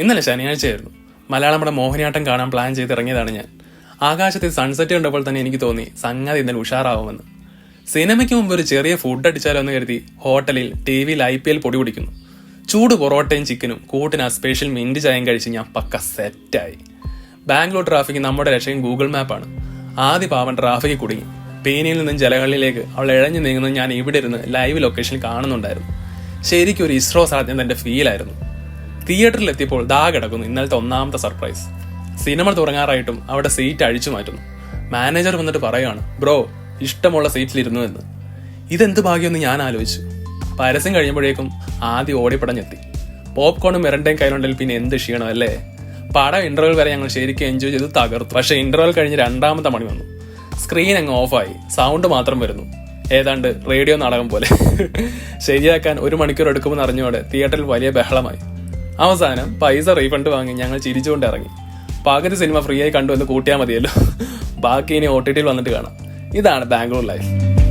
ഇന്നലെ ശനിയാഴ്ചയായിരുന്നു. മലയാളം പടം മോഹിനിയാട്ടം കാണാൻ പ്ലാൻ ചെയ്തിറങ്ങിയതാണ് ഞാൻ. ആകാശത്തിൽ സൺസെറ്റ് കണ്ടപ്പോൾ തന്നെ എനിക്ക് തോന്നി സംഗതി ഇന്നലെ ഉഷാറാവുമെന്ന്. സിനിമയ്ക്ക് മുമ്പ് ഒരു ചെറിയ ഫുഡ് അടിച്ചാലോ എന്ന് കരുതി ഹോട്ടലിൽ TVയിൽ IPL പൊടി പിടിക്കുന്നു. ചൂട് പൊറോട്ടയും ചിക്കനും കൂട്ടിന് ആ സ്പെഷ്യൽ മിന്റ് ചായയും കഴിച്ച് ഞാൻ പക്ക സെറ്റായി. ബാംഗ്ലൂർ ട്രാഫിക് നമ്മുടെ രക്ഷയും ഗൂഗിൾ മാപ്പാണ്. ആദ്യ പാവൻ ട്രാഫിക്കിൽ കുടുങ്ങി. പീനിയിൽ നിന്നും ജലഹള്ളിയിലേക്ക് അവൾ ഇഴഞ്ഞു നീങ്ങുന്നത് ഞാൻ ഇവിടെ ഇരുന്ന് ലൈവ് ലൊക്കേഷനിൽ കാണുന്നുണ്ടായിരുന്നു. ശരിക്കും ഒരു ഇസ്രോ സാധ്യത എന്റെ ഫീലായിരുന്നു. തിയേറ്ററിൽ എത്തിയപ്പോൾ ദാ കിടക്കുന്നു ഇന്നലത്തെ ഒന്നാമത്തെ സർപ്രൈസ്. സിനിമ തുടങ്ങാറായിട്ടും അവിടെ സീറ്റ് അഴിച്ചു മാറ്റുന്നു. മാനേജർ വന്നിട്ട് പറയുകയാണ്, ബ്രോ ഇഷ്ടമുള്ള സീറ്റിലിരുന്നു എന്ന്. ഇതെന്ത് ഭാഗ്യമെന്ന് ഞാൻ ആലോചിച്ചു. പരസ്യം കഴിയുമ്പോഴേക്കും ആദ്യം ഓടിപ്പടഞ്ഞെത്തി. പോപ്കോണും മിറണ്ടയും കയ്യിലുണ്ടെങ്കിൽ പിന്നെ എന്ത് ക്ഷീണം അല്ലേ. പടം ഇന്റർവെൽ വരെ ഞങ്ങൾ ശരിക്കും എൻജോയ് ചെയ്ത് തകർത്തു. പക്ഷെ ഇന്റർവെൽ കഴിഞ്ഞ് രണ്ടാമത്തെ മണി വന്നു. സ്ക്രീൻ അങ്ങ് ഓഫായി, സൗണ്ട് മാത്രം വരുന്നു. ഏതാണ്ട് റേഡിയോ നാടകം പോലെ. ശരിയാക്കാൻ 1 മണിക്കൂർ എടുക്കുമെന്ന് അറിഞ്ഞോടെ തിയേറ്ററിൽ വലിയ ബഹളമായി. അവസാനം പൈസ റീഫണ്ട് വാങ്ങി ഞങ്ങൾ ചിരിച്ചുകൊണ്ട് ഇറങ്ങി. പകുതി സിനിമ ഫ്രീ ആയി കണ്ടു എന്ന് കൂട്ടിയാൽ മതിയല്ലോ. ബാക്കി ഇനി OTTയിൽ വന്നിട്ട് കാണാം. ഇതാണ് ബാംഗ്ലൂർ ലൈഫ്.